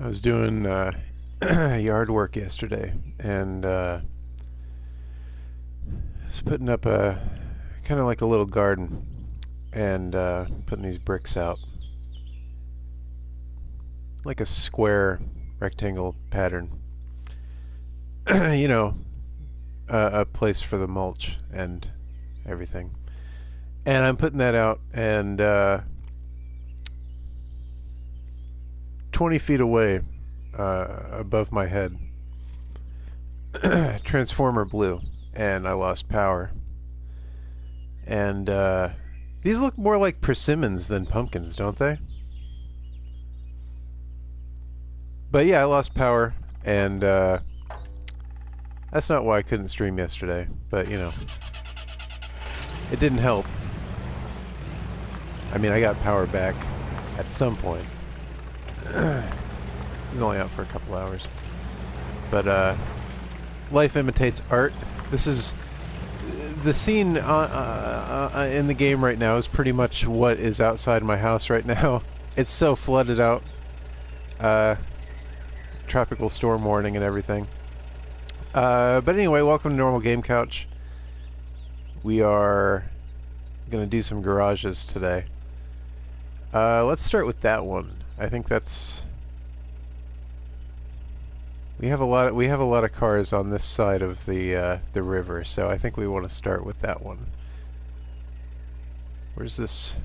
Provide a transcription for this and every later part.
I was doing yard work yesterday, and was putting up a kind of like a little garden, and putting these bricks out, like a square rectangle pattern. you know, a place for the mulch and everything. And I'm putting that out, and 20 feet away, above my head, transformer blew, and I lost power. And these look more like persimmons than pumpkins, don't they? But yeah, I lost power, and that's not why I couldn't stream yesterday. But it didn't help. I mean, I got power back at some point. It was only out for a couple hours. But life imitates art. This is the scene in the game right now is pretty much what is outside my house right now. It's so flooded out. Tropical storm warning and everything. But anyway, welcome to Normal Game Couch. We are going to do some garages today. Let's start with that one. I think that's... We have a lot of cars on this side of the river, so I think we want to start with that one. Where's this?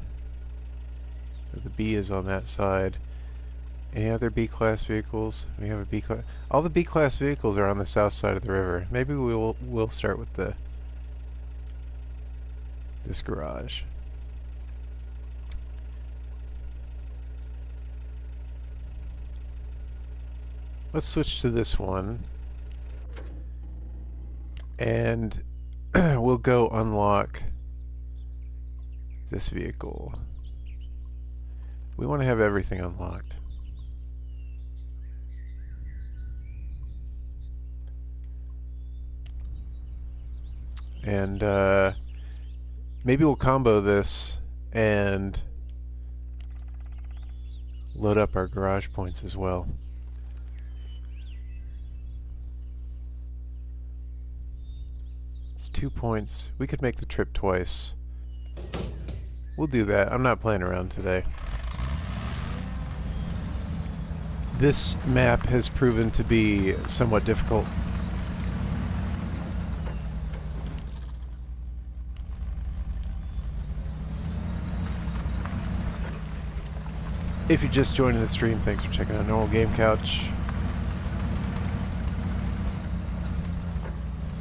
The B is on that side. Any other B-class vehicles? We have a B-class. All the B-class vehicles are on the south side of the river. Maybe we'll start with this garage. Let's switch to this one, and we'll go unlock this vehicle. We want to have everything unlocked. And maybe we'll combo this and load up our garage points as well. It's 2 points. We could make the trip twice. We'll do that. I'm not playing around today. This map has proven to be somewhat difficult. If you're just joining the stream, thanks for checking out Normal Game Couch.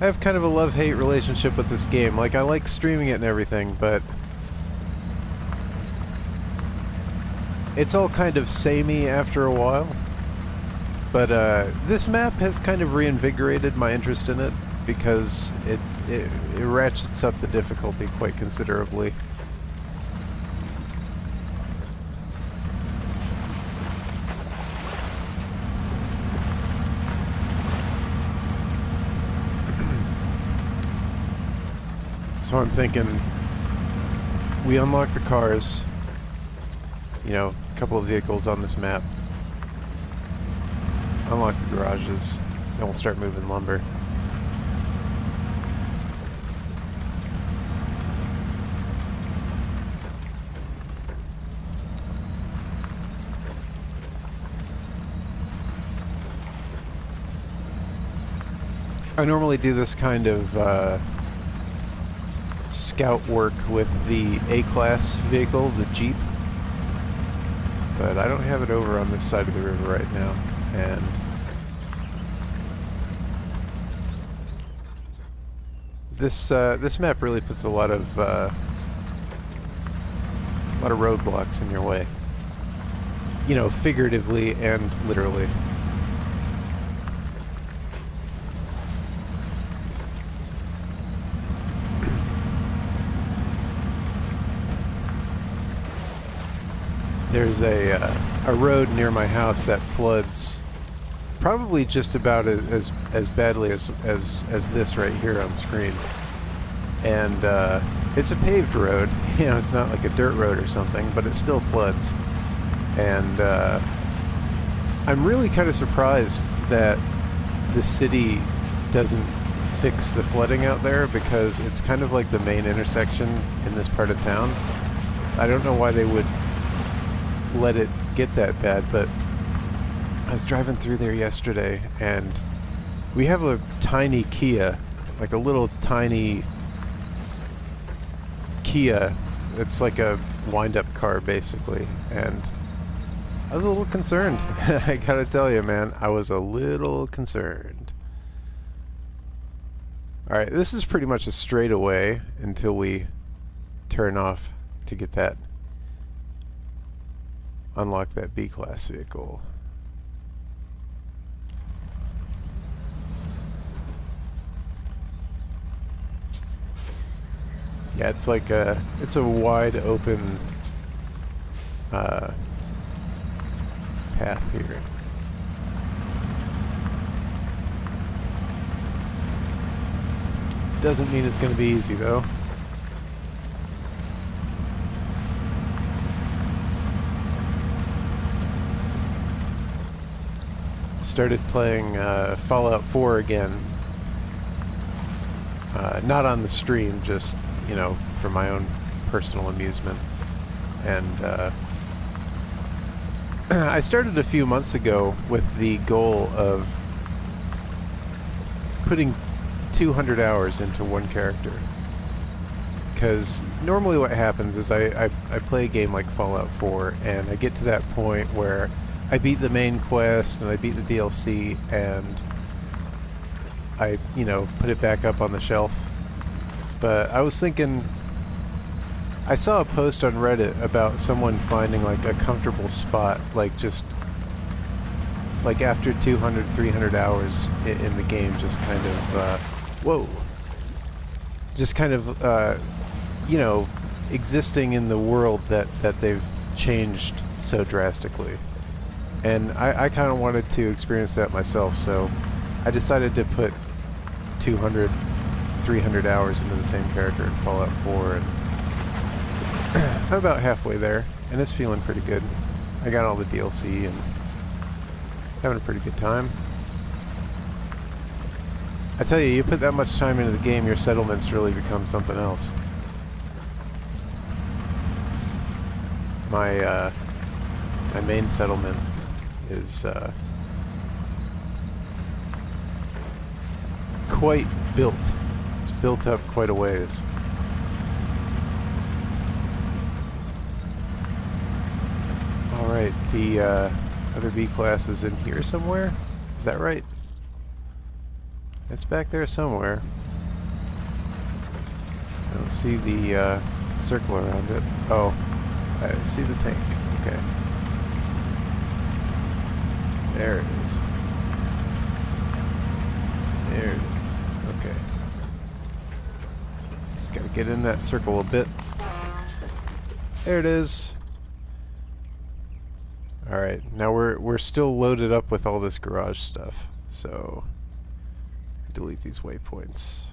I have kind of a love-hate relationship with this game. Like, I like streaming it and everything, but it's all kind of samey after a while. But this map has kind of reinvigorated my interest in it because it ratchets up the difficulty quite considerably. So I'm thinking we unlock the cars, a couple of vehicles on this map, unlock the garages, then we'll start moving lumber. I normally do this kind of scout work with the A-class vehicle, the Jeep, but I don't have it over on this side of the river right now, and this map really puts a lot of roadblocks in your way, figuratively and literally. There's a road near my house that floods probably just about as badly as this right here on screen. And it's a paved road, it's not like a dirt road or something, but it still floods. And I'm really kind of surprised that the city doesn't fix the flooding out there, because it's kind of like the main intersection in this part of town. I don't know why they would let it get that bad, but I was driving through there yesterday, and we have a tiny Kia, like a little tiny Kia. It's like a wind-up car, basically, and I was a little concerned. I gotta tell you, man, I was a little concerned. Alright, this is pretty much a straightaway until we turn off to get that, unlock that B-class vehicle. Yeah, it's like it's a wide open path here. Doesn't mean it's going to be easy, though. Started playing Fallout 4 again. Not on the stream, just, you know, for my own personal amusement. And I started a few months ago with the goal of putting 200 hours into one character. Because normally what happens is I play a game like Fallout 4, and I get to that point where I beat the main quest and I beat the DLC, and I, you know, put it back up on the shelf. But I was thinking, I saw a post on Reddit about someone finding like a comfortable spot, like just like after 200, 300 hours in the game, just kind of whoa, just kind of you know, existing in the world that they've changed so drastically. And I kind of wanted to experience that myself, so I decided to put 200, 300 hours into the same character in Fallout 4, and I'm about halfway there, and it's feeling pretty good. I got all the DLC and having a pretty good time. I tell you, you put that much time into the game, your settlements really become something else. My my main settlement is quite built. It's built up quite a ways. Alright, the other B class is in here somewhere? Is that right? It's back there somewhere. I don't see the circle around it. Oh, I see the tank. Okay. There it is. There it is. Okay. Just gotta get in that circle a bit. There it is. Alright, now we're still loaded up with all this garage stuff, so delete these waypoints.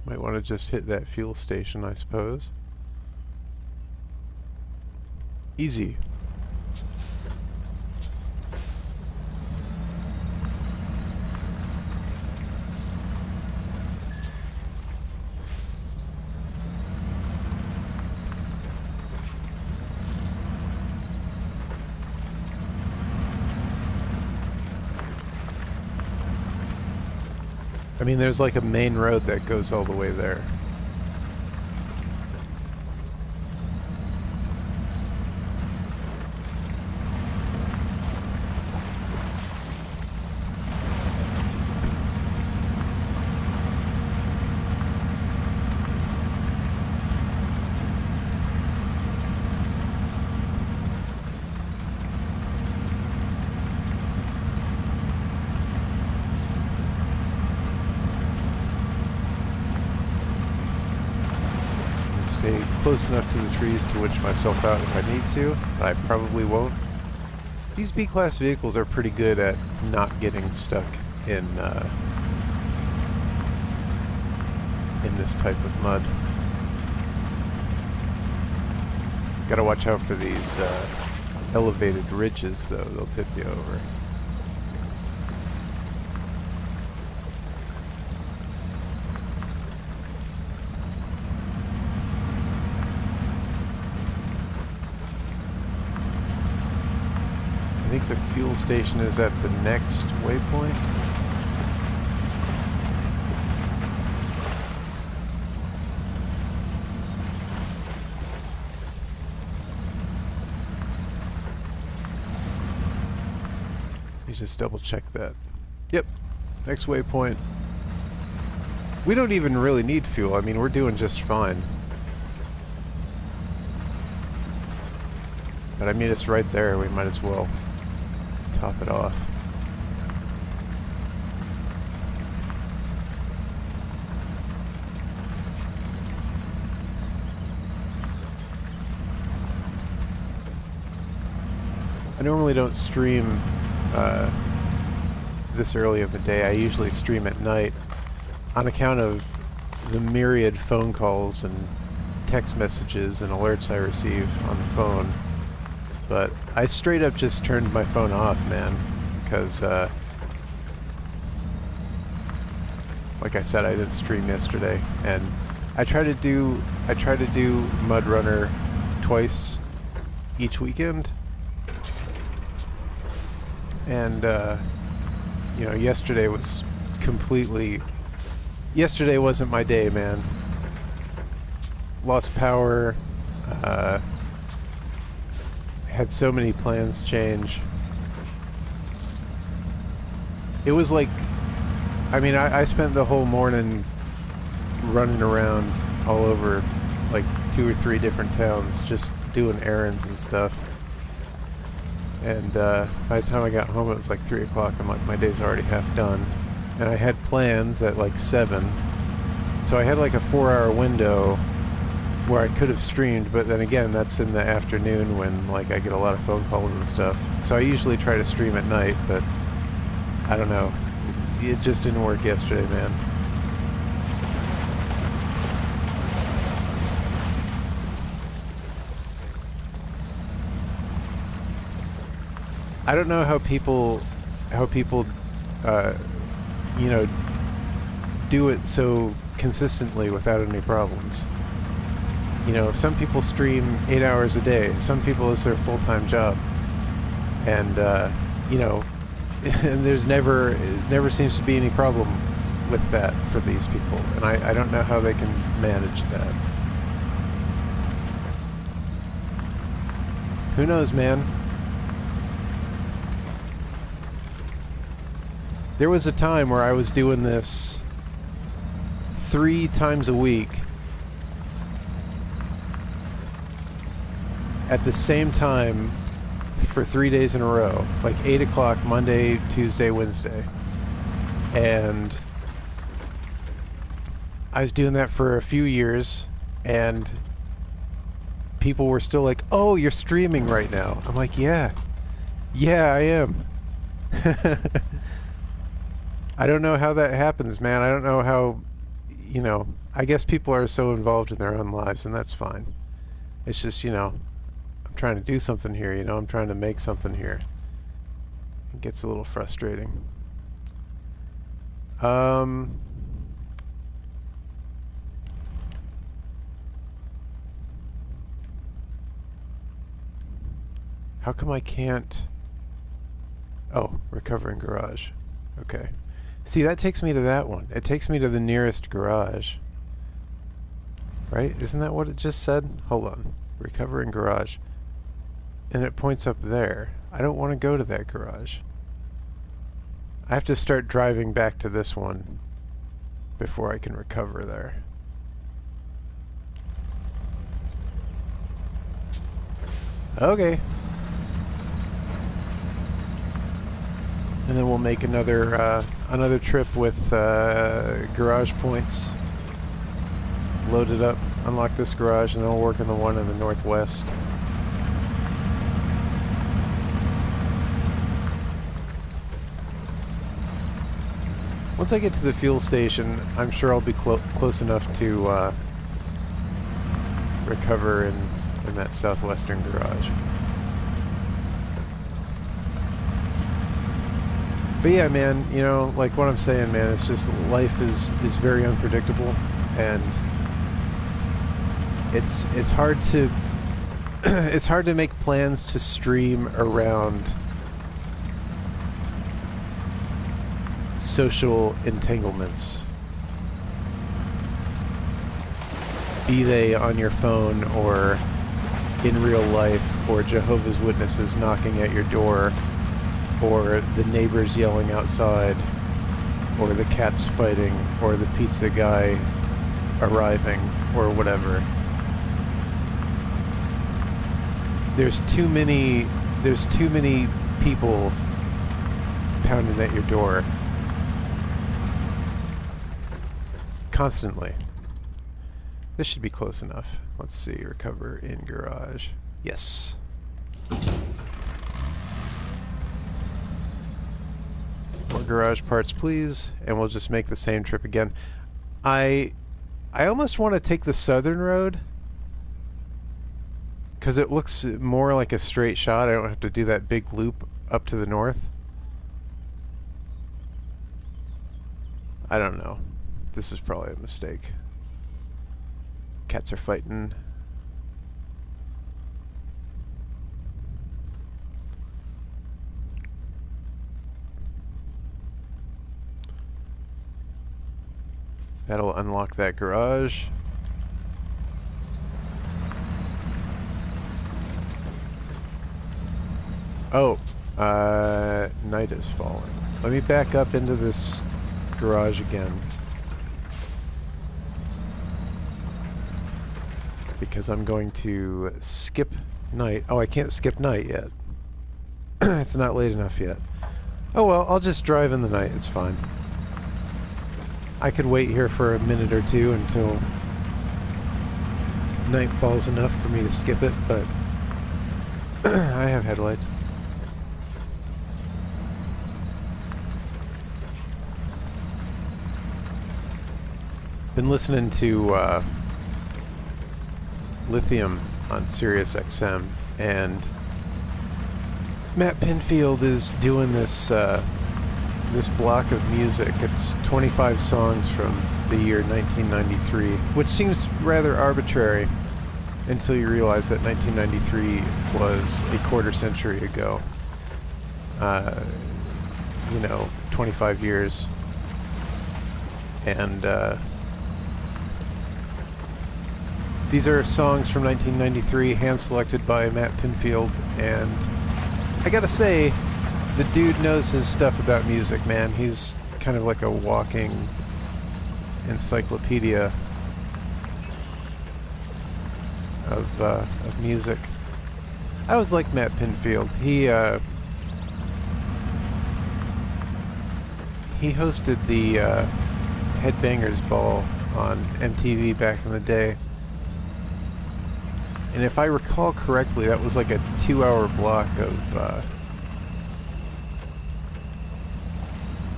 Might want to just hit that fuel station, I suppose. Easy. I mean, there's like a main road that goes all the way there. Stay close enough to the trees to witch myself out if I need to, but I probably won't. These B-class vehicles are pretty good at not getting stuck in in this type of mud. Gotta watch out for these elevated ridges, though. They'll tip you over. I think the fuel station is at the next waypoint. Let me just double check that. Yep, next waypoint. We don't even really need fuel. I mean, we're doing just fine. But I mean, it's right there. We might as well top it off. I normally don't stream this early in the day. I usually stream at night on account of the myriad phone calls and text messages and alerts I receive on the phone. But I straight up just turned my phone off, man, because like I said, I didn't stream yesterday, and I try to do Mudrunner twice each weekend, and you know, yesterday wasn't my day, man. Lost power. Had so many plans change. It was like, I mean, I spent the whole morning running around all over like 2 or 3 different towns just doing errands and stuff. And by the time I got home, it was like 3 o'clock. I'm like, my day's already half done. And I had plans at like 7. So I had like a 4-hour window where I could have streamed, but then again, that's in the afternoon when like I get a lot of phone calls and stuff. So I usually try to stream at night, but I don't know. It just didn't work yesterday, man. I don't know how people you know, do it so consistently without any problems. You know, some people stream 8 hours a day. Some people, it's their full-time job. And, you know, and it never seems to be any problem with that for these people. And I don't know how they can manage that. Who knows, man? There was a time where I was doing this 3 times a week at the same time for 3 days in a row, like 8 o'clock Monday, Tuesday, Wednesday. And I was doing that for a few years, and people were still like, oh, you're streaming right now. I'm like, yeah, I am. I don't know how that happens, man. I don't know how, you know, I guess people are so involved in their own lives, and that's fine. It's just, you know, I'm trying to do something here, you know, I'm trying to make something here. It gets a little frustrating. How come I can't... Oh, recovering garage. Okay. See, that takes me to that one. It takes me to the nearest garage. Right? Isn't that what it just said? Hold on. Recovering garage. And it points up there. I don't want to go to that garage. I have to start driving back to this one before I can recover there. Okay. And then we'll make another trip with garage points. Load it up, unlock this garage, and then we'll work on the one in the northwest. Once I get to the fuel station, I'm sure I'll be close enough to recover in that southwestern garage. But yeah, man, you know, like what I'm saying, man, it's just life is very unpredictable, and it's hard to it's hard to make plans to stream around social entanglements, be they on your phone or in real life, or Jehovah's Witnesses knocking at your door, or the neighbors yelling outside, or the cats fighting, or the pizza guy arriving, or whatever. There's too many people pounding at your door constantly. This should be close enough. Let's see, recover in garage. Yes. More garage parts, please, and we'll just make the same trip again. I almost want to take the southern road because it looks more like a straight shot. I don't have to do that big loop up to the north. I don't know. This is probably a mistake. Cats are fighting. That'll unlock that garage. Oh, night is falling. Let me back up into this garage again, because I'm going to skip night. Oh, I can't skip night yet. It's not late enough yet. Oh well, I'll just drive in the night. It's fine. I could wait here for a minute or two until night falls enough for me to skip it, but I have headlights. Been listening to Lithium on Sirius XM, and Matt Pinfield is doing this this block of music. It's 25 songs from the year 1993, which seems rather arbitrary until you realize that 1993 was a quarter century ago. You know, 25 years. And these are songs from 1993, hand-selected by Matt Pinfield, and I gotta say, the dude knows his stuff about music, man. He's kind of like a walking encyclopedia of music. I always liked Matt Pinfield. He hosted the Headbangers Ball on MTV back in the day. And if I recall correctly, that was like a 2-hour block of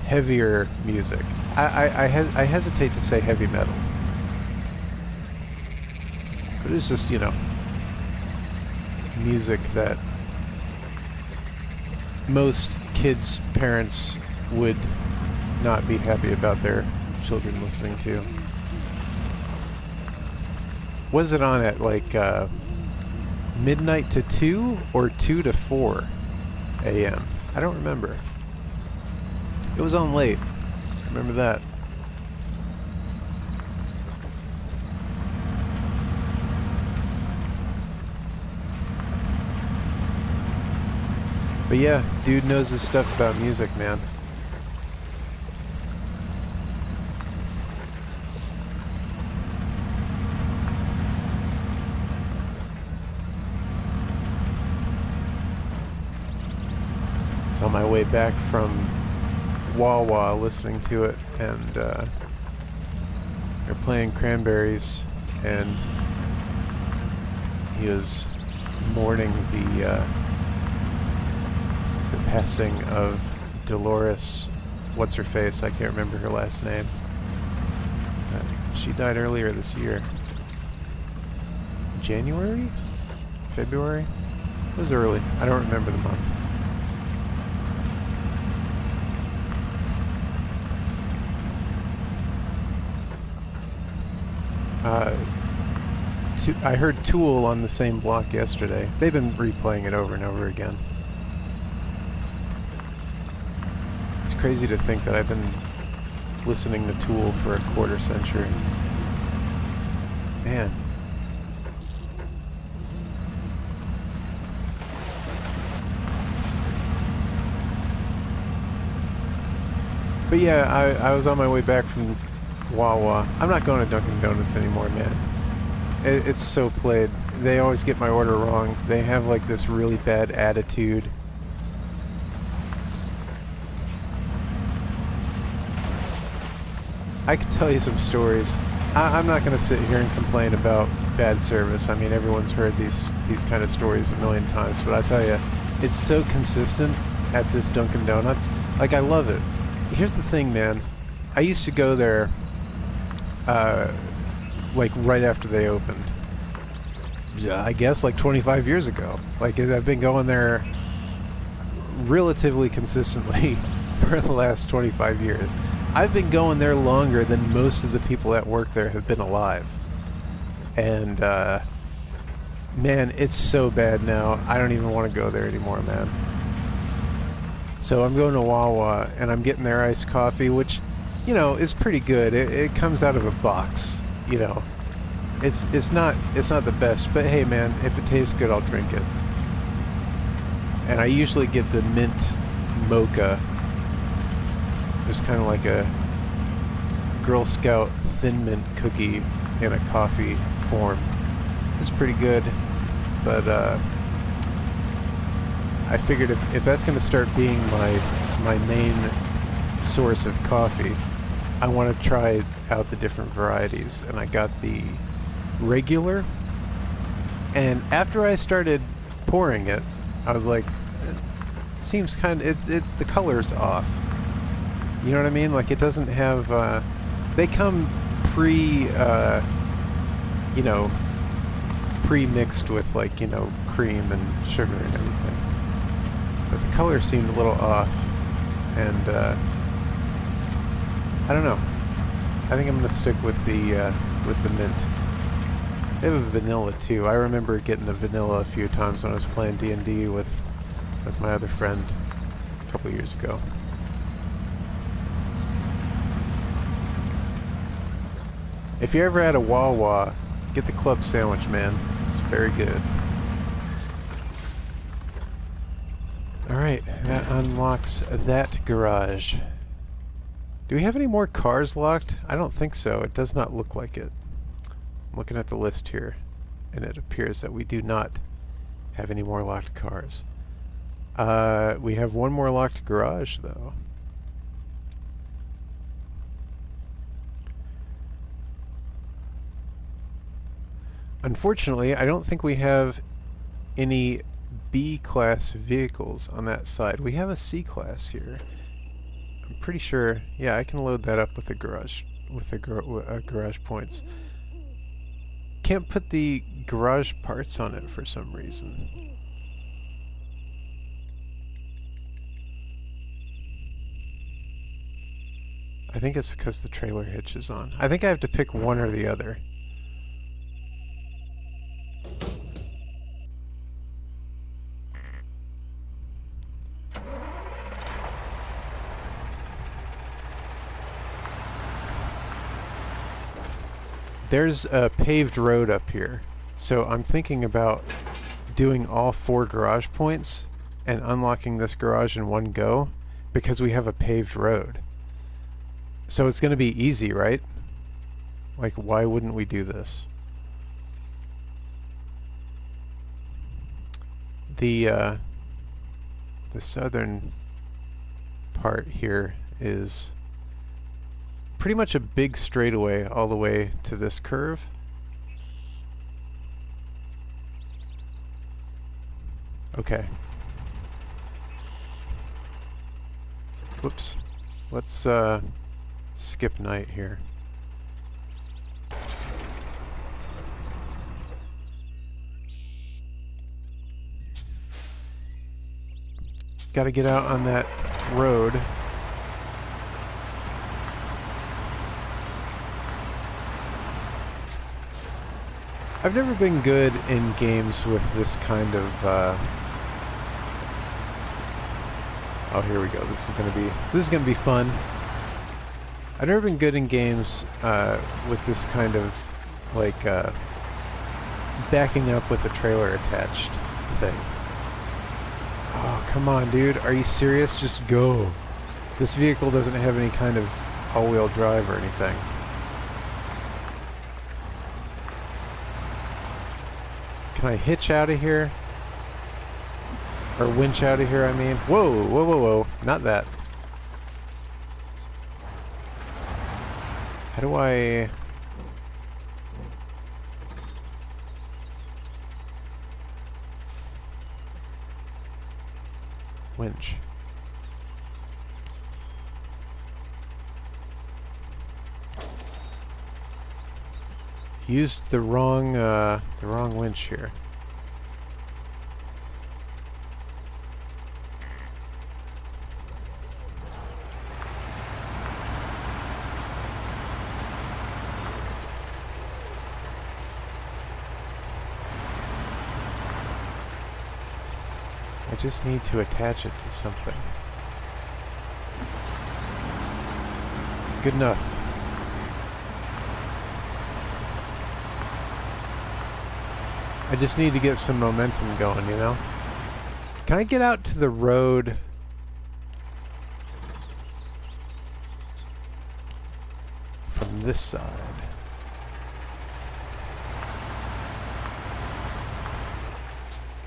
heavier music. I hesitate to say heavy metal, but it's just, you know, music that most kids' parents would not be happy about their children listening to. Was it on at like midnight to 2 or 2 to 4 a.m.? I don't remember. It was on late. Remember that. But yeah, dude knows his stuff about music, man. On my way back from Wawa listening to it, and they're playing Cranberries, and he was mourning the passing of Dolores what's her face? I can't remember her last name. She died earlier this year. January? February? It was early. I don't remember the month. I heard Tool on the same block yesterday. They've been replaying it over and over again. It's crazy to think that I've been listening to Tool for a quarter century. Man. But yeah, I was on my way back from Wawa. I'm not going to Dunkin' Donuts anymore, man. It's so played. They always get my order wrong. They have like this really bad attitude. I could tell you some stories. I'm not going to sit here and complain about bad service. I mean, everyone's heard these kind of stories a million times, but I tell you, it's so consistent at this Dunkin' Donuts. Like, I love it. Here's the thing, man. I used to go there like right after they opened. I guess like 25 years ago. Like, I've been going there relatively consistently for the last 25 years. I've been going there longer than most of the people that work there have been alive. And man, it's so bad now. I don't even want to go there anymore, man. So I'm going to Wawa and I'm getting their iced coffee, which, you know, is pretty good. It comes out of a box, you know. It's not the best, but hey, man, if it tastes good, I'll drink it. And I usually get the mint mocha. It's kind of like a Girl Scout Thin Mint cookie in a coffee form. It's pretty good, but I figured if that's going to start being my main source of coffee, I want to try out the different varieties. And I got the regular, and after I started pouring it, I was like, it seems kind of, it's the color's off. You know what I mean? Like, it doesn't have, they come you know, pre-mixed with, like, you know, cream and sugar and everything. But the color seemed a little off, and, I don't know. I think I'm going to stick with the mint. They have a vanilla, too. I remember getting the vanilla a few times when I was playing D&D with my other friend a couple years ago. If you ever had a Wawa, get the club sandwich, man. It's very good. Alright, that unlocks that garage. Do we have any more cars locked? I don't think so. It does not look like it. I'm looking at the list here, and it appears that we do not have any more locked cars. We have one more locked garage, though. Unfortunately, I don't think we have any B-class vehicles on that side. We have a C-class here. I'm pretty sure, yeah, I can load that up with the garage, garage points. Can't put the garage parts on it for some reason. I think it's because the trailer hitch is on. I think I have to pick one or the other. There's a paved road up here, so I'm thinking about doing all 4 garage points and unlocking this garage in one go because we have a paved road. So it's going to be easy, right? Like, why wouldn't we do this? The southern part here is pretty much a big straightaway all the way to this curve. Okay. Whoops. Let's skip night here. Got to get out on that road. I've never been good in games with this kind of oh, here we go. This is gonna be fun. I've never been good in games with this kind of like backing up with a trailer attached thing. Oh, come on, dude. Are you serious? Just go. This vehicle doesn't have any kind of all-wheel drive or anything. Can I hitch out of here? Or winch out of here, I mean. Whoa, whoa, whoa, whoa. Not that. How do I... winch? Used the wrong winch here. I just need to attach it to something. Good enough. I just need to get some momentum going, you know? Can I get out to the road? From this side.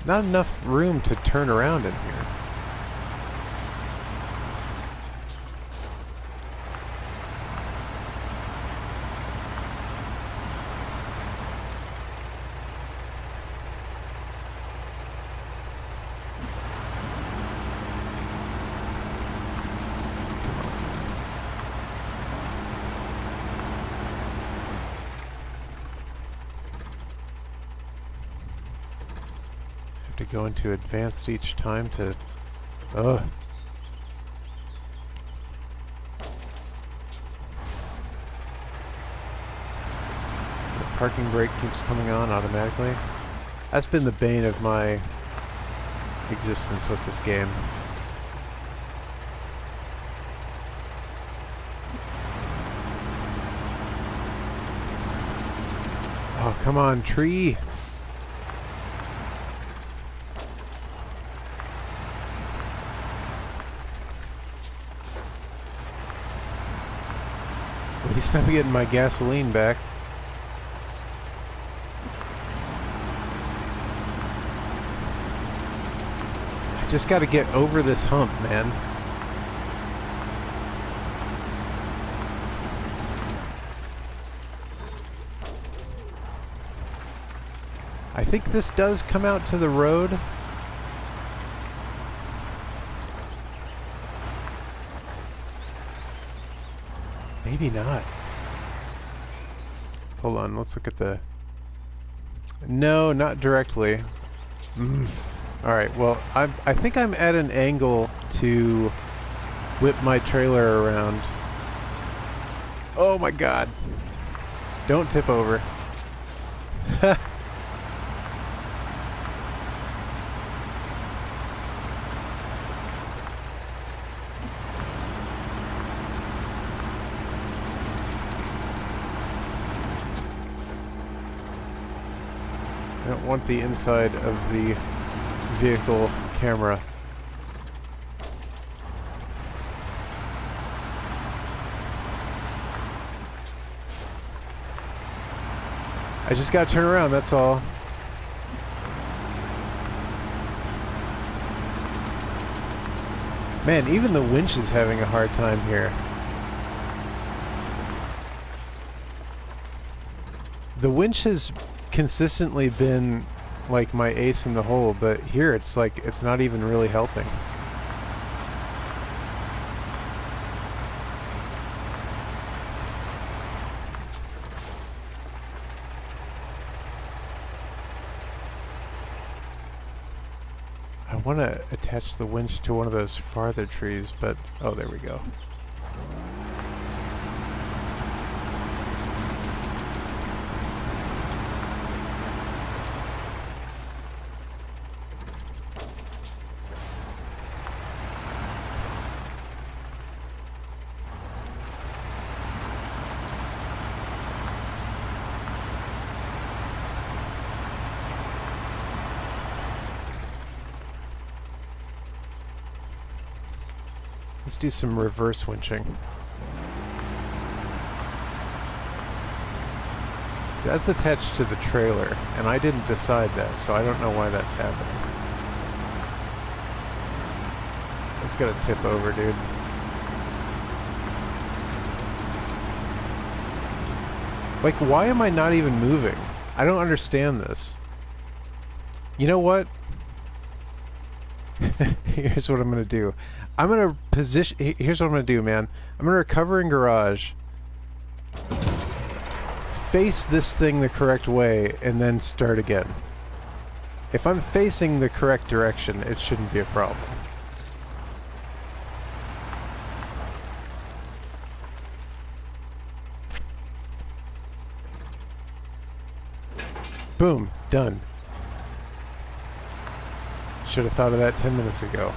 Not enough room to turn around in here. To go into advanced each time to... Ugh. The parking brake keeps coming on automatically. That's been the bane of my existence with this game. Oh, come on, tree! At least I'm getting my gasoline back. I just gotta get over this hump, man. I think this does come out to the road. Maybe not. Hold on, let's look at the... No, not directly. Alright, well, I think I'm at an angle to whip my trailer around. Oh my god. Don't tip over. I don't want the inside of the vehicle camera. I just gotta turn around, that's all. Man, even the winch is having a hard time here. The winch has consistently been like my ace in the hole, but here it's like it's not even really helping. I want to attach the winch to one of those farther trees, but... Oh, there we go. Let's do some reverse winching. So that's attached to the trailer, and I didn't decide that, so I don't know why that's happening. It's gonna tip over, dude. Like, why am I not even moving? I don't understand this. You know what? Here's what I'm gonna do. I'm gonna position... Here's what I'm gonna do, man. I'm gonna recover in garage, face this thing the correct way, and then start again. If I'm facing the correct direction, it shouldn't be a problem. Boom. Done. Should have thought of that 10 minutes ago.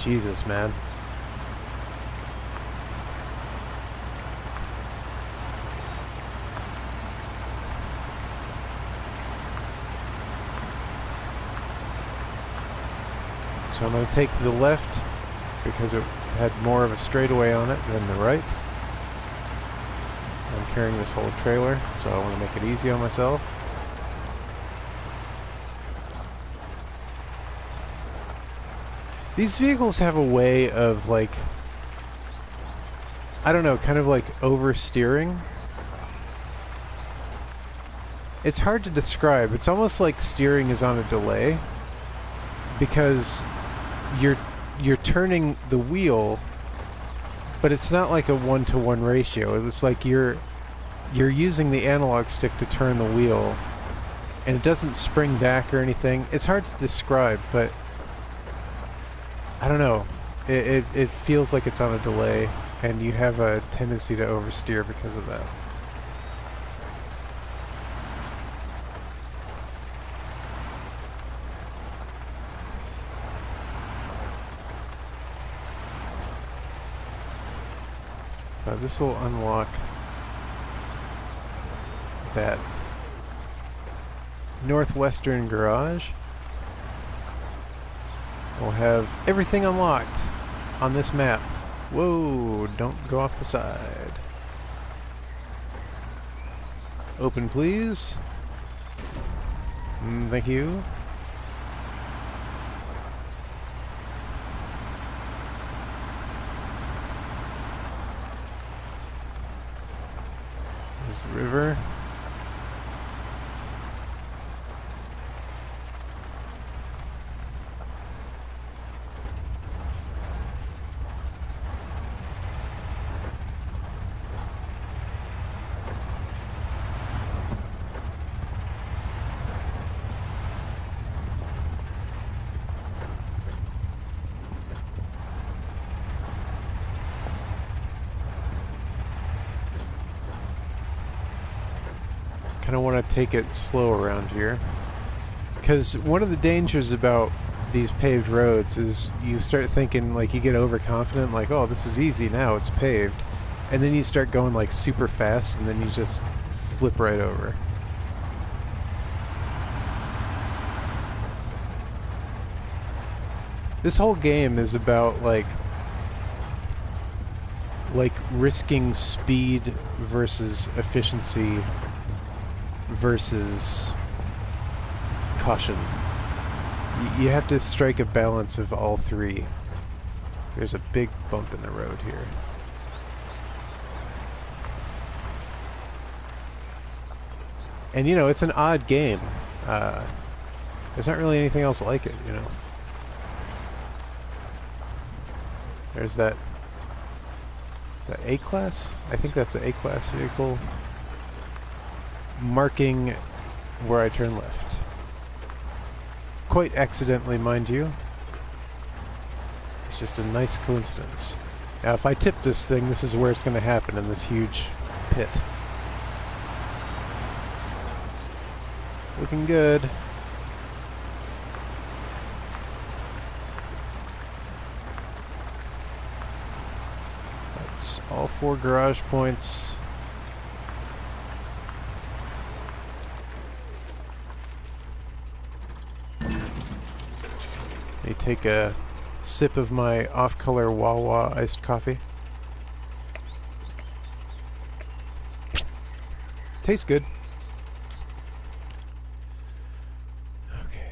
Jesus, man. So I'm going to take the left because it had more of a straightaway on it than the right. I'm carrying this whole trailer, so I want to make it easy on myself. These vehicles have a way of, like, I don't know, kind of like oversteering. It's hard to describe. It's almost like steering is on a delay because you're turning the wheel, but it's not like a 1-to-1 ratio. It's like you're using the analog stick to turn the wheel, and it doesn't spring back or anything. It's hard to describe, but I don't know. It feels like it's on a delay, and you have a tendency to oversteer because of that. This will unlock that northwestern garage. We'll have everything unlocked on this map. Whoa, don't go off the side. Open, please. Thank you. There's the river. Kind of want to take it slow around here, because one of the dangers about these paved roads is you start thinking, like, you get overconfident, like, oh, this is easy now, it's paved, and then you start going like super fast, and then you just flip right over. This whole game is about like risking speed versus efficiency versus caution. You have to strike a balance of all three. There's a big bump in the road here. And you know, it's an odd game. There's not really anything else like it, you know. There's that... Is that A-Class? I think that's the A-Class vehicle marking where I turn left. Quite accidentally, mind you. It's just a nice coincidence. Now, if I tip this thing, this is where it's going to happen, in this huge pit. Looking good. That's all 4 garage points. Let me take a sip of my off-color Wawa iced coffee. Tastes good. Okay.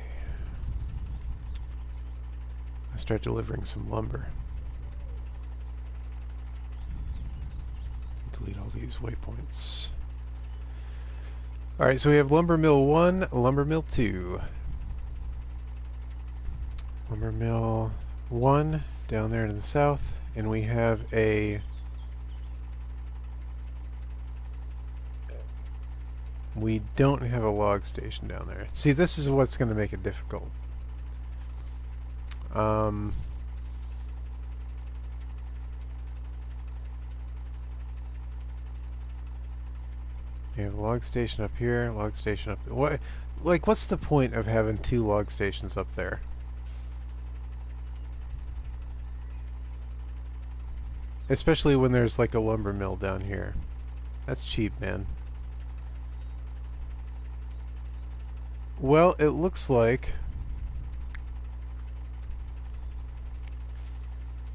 I start delivering some lumber. Delete all these waypoints. Alright, so we have lumber mill 1, lumber mill 2. Lumber mill 1 down there in the south, and we have a we don't have a log station down there. See, this is what's going to make it difficult. You have a log station up here, log station up there. What, like, what's the point of having 2 log stations up there? Especially when there's like a lumber mill down here. That's cheap, man. Well, it looks like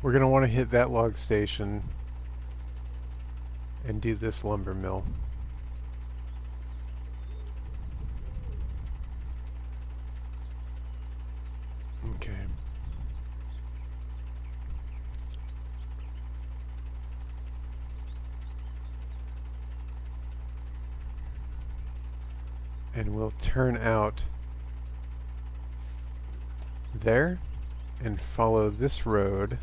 we're going to want to hit that log station and do this lumber mill. Okay. And we'll turn out there and follow this road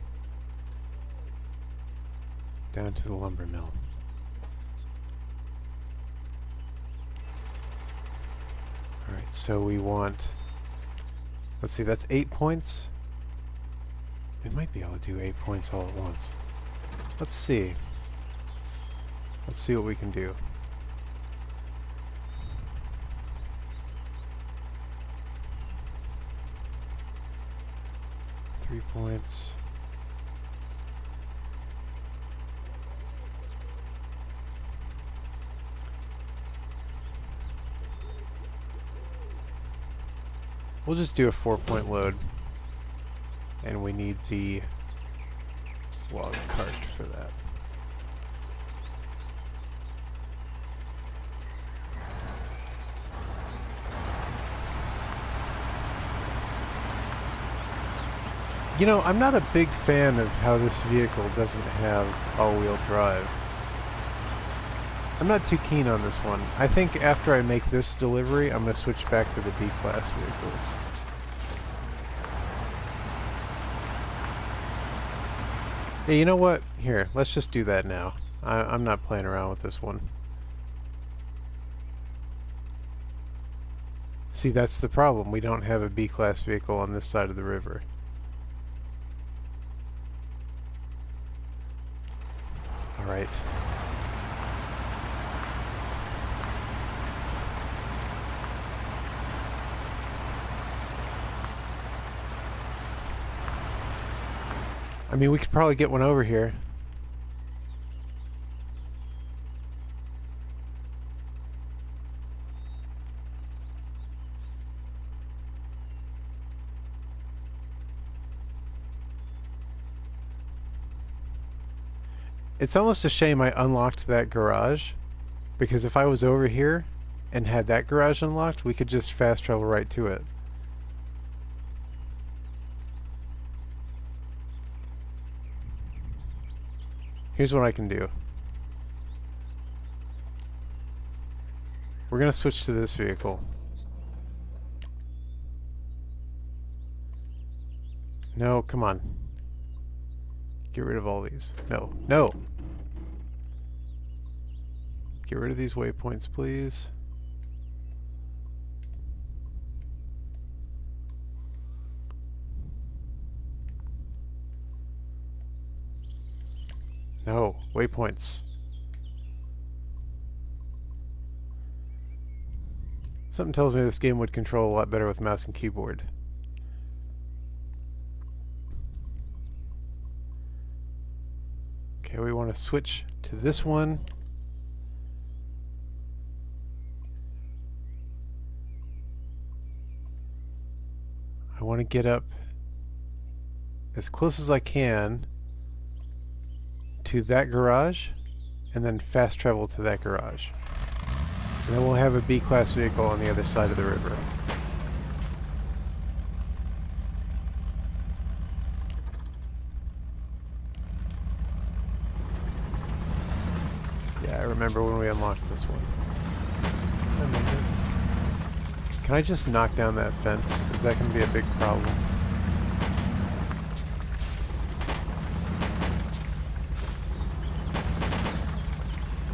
down to the lumber mill. Alright, so we want, let's see, that's 8 points. We might be able to do 8 points all at once. Let's see. Let's see what we can do. Three points. We'll just do a 4-point load. And we need the log cart for that. You know, I'm not a big fan of how this vehicle doesn't have all-wheel drive. I'm not too keen on this one. I think after I make this delivery, I'm going to switch back to the B-Class vehicles. Yeah, you know what? Here, let's just do that now. I'm not playing around with this one. See, that's the problem. We don't have a B-Class vehicle on this side of the river. Alright. I mean, we could probably get one over here. It's almost a shame I unlocked that garage, because if I was over here and had that garage unlocked, we could just fast travel right to it. Here's what I can do. We're going to switch to this vehicle. No, come on. Get rid of all these. No, no! Get rid of these waypoints, please. No, waypoints. Something tells me this game would control a lot better with mouse and keyboard. Okay, we want to switch to this one. I want to get up as close as I can to that garage and then fast travel to that garage. And then we'll have a B-class vehicle on the other side of the river. Yeah, I remember when we unlocked this one. Can I just knock down that fence? Is that going to be a big problem?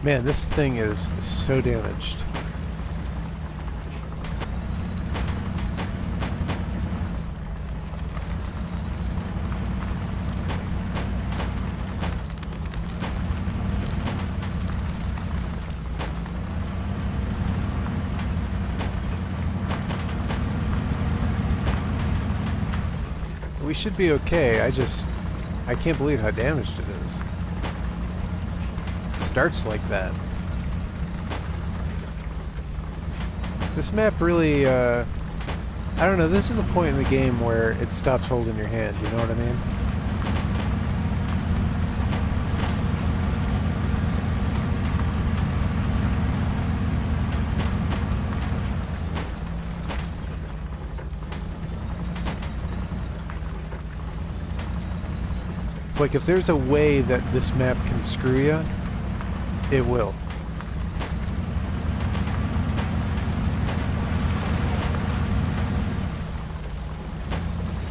Man, this thing is so damaged. We should be okay. I can't believe how damaged it is. It starts like that. This map really, I don't know, this is a point in the game where it stops holding your hand, you know what I mean? It's like if there's a way that this map can screw you, it will.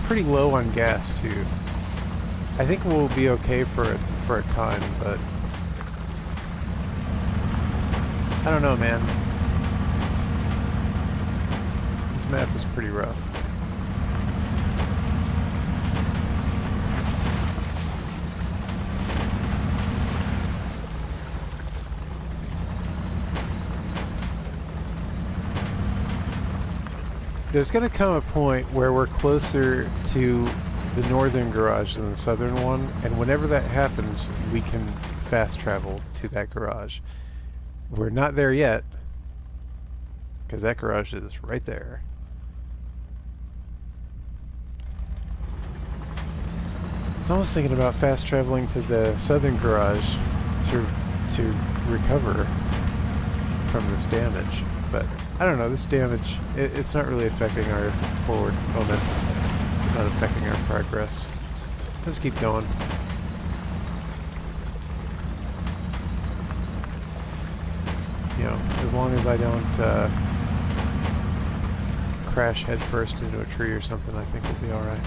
Pretty low on gas too. I think we'll be okay for a time, but I don't know, man. This map is pretty rough. There's going to come a point where we're closer to the northern garage than the southern one, and whenever that happens, we can fast travel to that garage. We're not there yet, because that garage is right there. I was almost thinking about fast traveling to the southern garage to recover from this damage, but I don't know, this damage, it's not really affecting our forward momentum. It's not affecting our progress. Let's keep going. You know, as long as I don't crash headfirst into a tree or something, I think we'll be alright.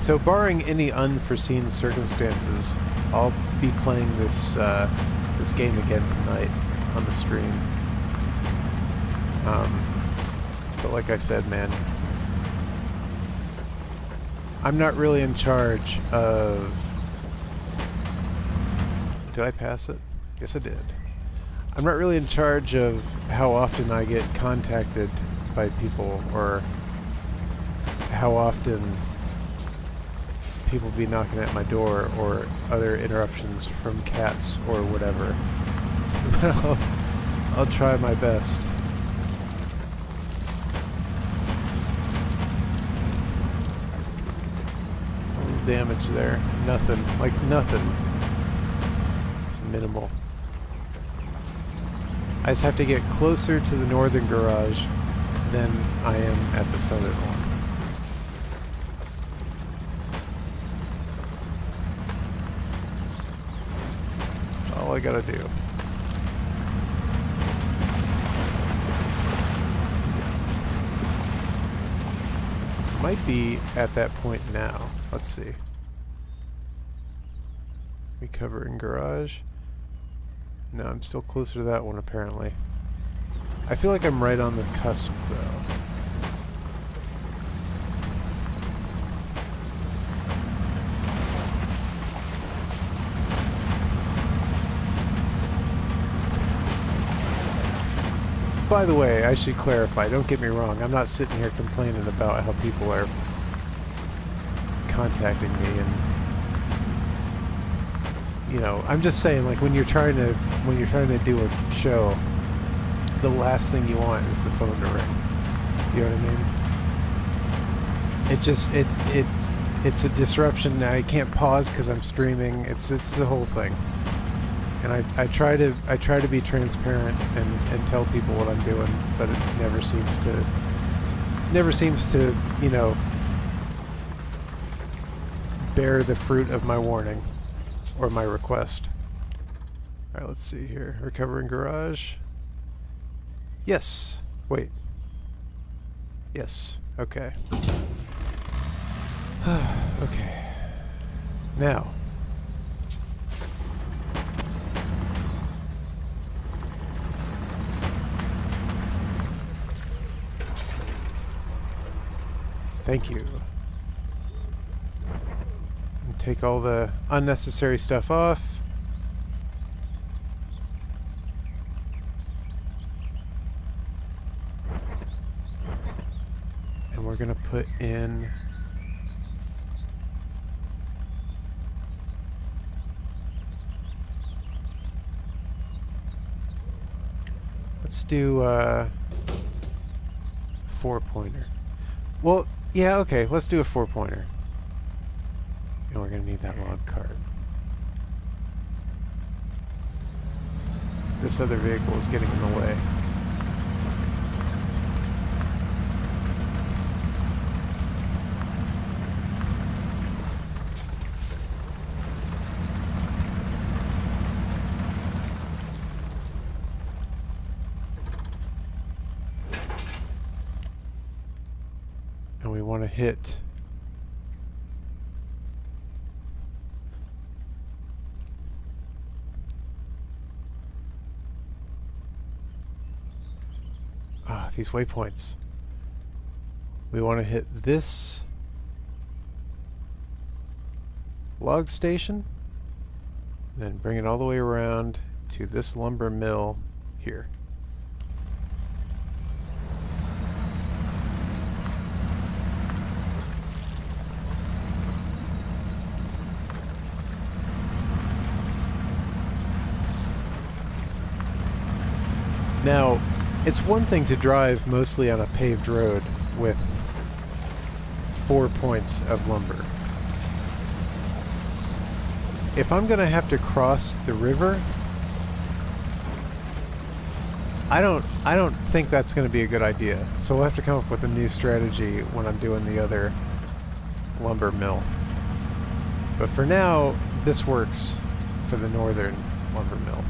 So barring any unforeseen circumstances, I'll be playing this this game again tonight on the stream. But like I said, man, I'm not really in charge of... Did I pass it? Yes, I did. I'm not really in charge of how often I get contacted by people or how often people be knocking at my door or other interruptions from cats or whatever. I'll try my best. A little damage there. Nothing. Like nothing. It's minimal. I just have to get closer to the northern garage than I am at the southern one. All I gotta do. Might be at that point now. Let's see. Recover in garage. No, I'm still closer to that one apparently. I feel like I'm right on the cusp though. By the way, I should clarify, don't get me wrong, I'm not sitting here complaining about how people are contacting me and, you know, I'm just saying, like, when you're trying to do a show, the last thing you want is the phone to ring. You know what I mean? It just, it's a disruption. I can't pause because I'm streaming. It's the whole thing. And I try to be transparent and tell people what I'm doing, but it never seems to, you know, bear the fruit of my warning or my request. All right, let's see here. Recovering garage. Yes. Wait. Yes. Okay. Okay. Now. Thank you. And take all the unnecessary stuff off. And we're gonna put in let's do 4-pointer. Well, yeah, okay, let's do a 4-pointer. And we're gonna need that log cart. This other vehicle is getting in the way. And we want to hit these waypoints. We want to hit this log station, then bring it all the way around to this lumber mill here. Now, it's one thing to drive mostly on a paved road with 4 points of lumber. If I'm gonna have to cross the river, I don't think that's gonna be a good idea. So we'll have to come up with a new strategy when I'm doing the other lumber mill. But for now, this works for the northern lumber mill.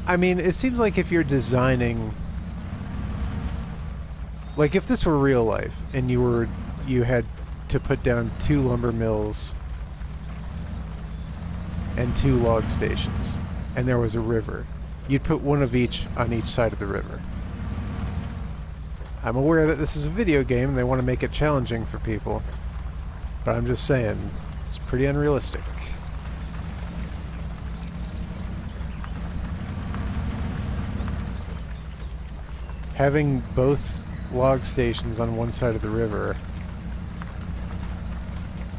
I mean, it seems like if you're designing, like if this were real life and you had to put down 2 lumber mills and 2 log stations and there was a river, you'd put one of each on each side of the river. I'm aware that this is a video game and they want to make it challenging for people, but I'm just saying, it's pretty unrealistic. Having both log stations on one side of the river,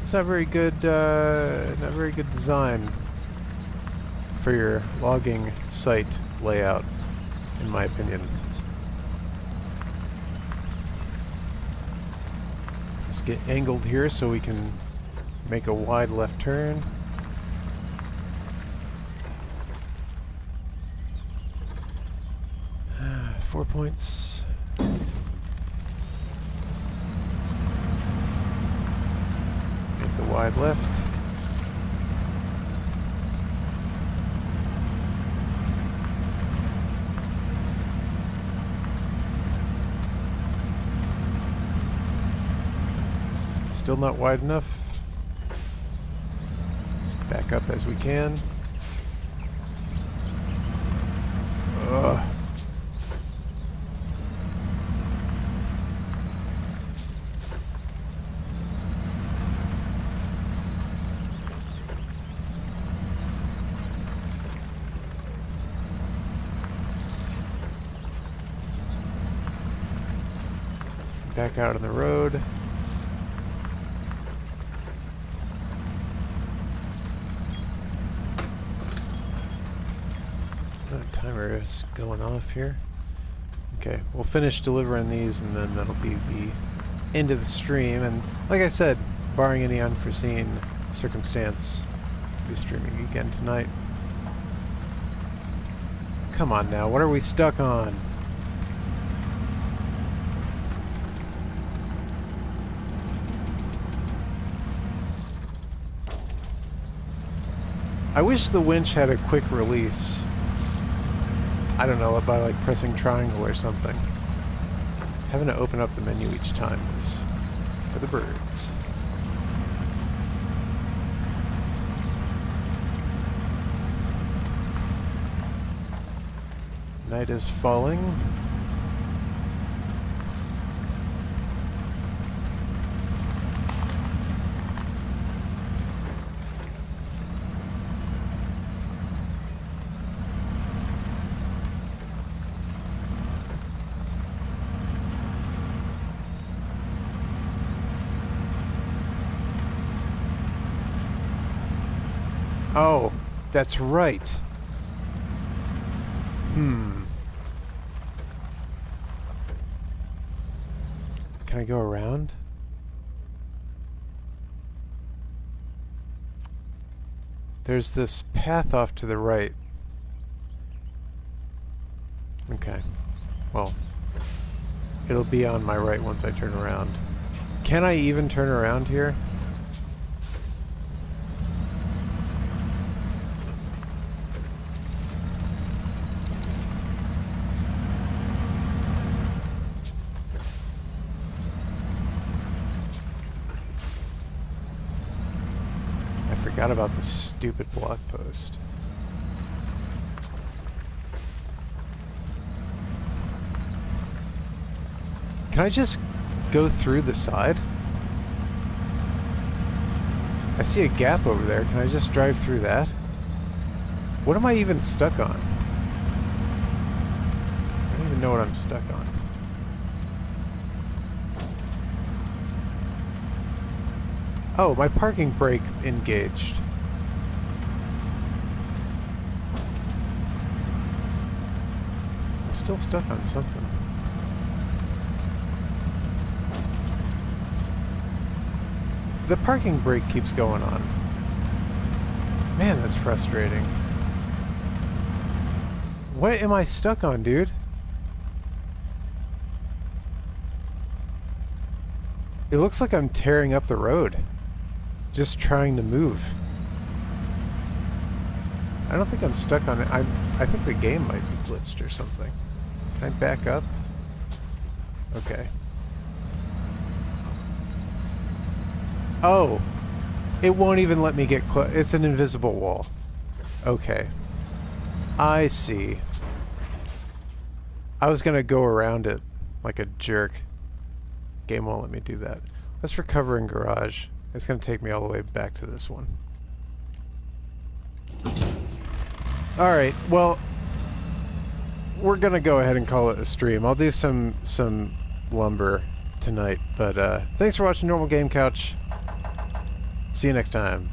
it's not very good design for your logging site layout, in my opinion. Let's get angled here so we can make a wide left turn. 4 points. Make the wide left. Still not wide enough. Let's back up as we can. Ugh. Back out on the road. Timer is going off here. Okay, we'll finish delivering these and then that'll be the end of the stream. And like I said, barring any unforeseen circumstance, I'll be streaming again tonight. Come on now, what are we stuck on? I wish the winch had a quick release. I don't know, by like pressing triangle or something. Having to open up the menu each time is for the birds. Night is falling. Oh, that's right. Can I go around? There's this path off to the right. Okay. Well, it'll be on my right once I turn around. Can I even turn around here? Forgot about this stupid blog post. Can I just go through the side? I see a gap over there. Can I just drive through that? What am I even stuck on? I don't even know what I'm stuck on. Oh, my parking brake engaged. I'm still stuck on something. The parking brake keeps going on. Man, that's frustrating. What am I stuck on, dude? It looks like I'm tearing up the road. Just trying to move. I don't think I'm stuck on it. I think the game might be glitched or something. Can I back up? Okay. Oh! It won't even let me get close. It's an invisible wall. Okay. I see. I was gonna go around it like a jerk. Game won't let me do that. Let's recover in garage. It's going to take me all the way back to this one. Alright, well, we're going to go ahead and call it a stream. I'll do some lumber tonight, but thanks for watching Normal Game Couch. See you next time.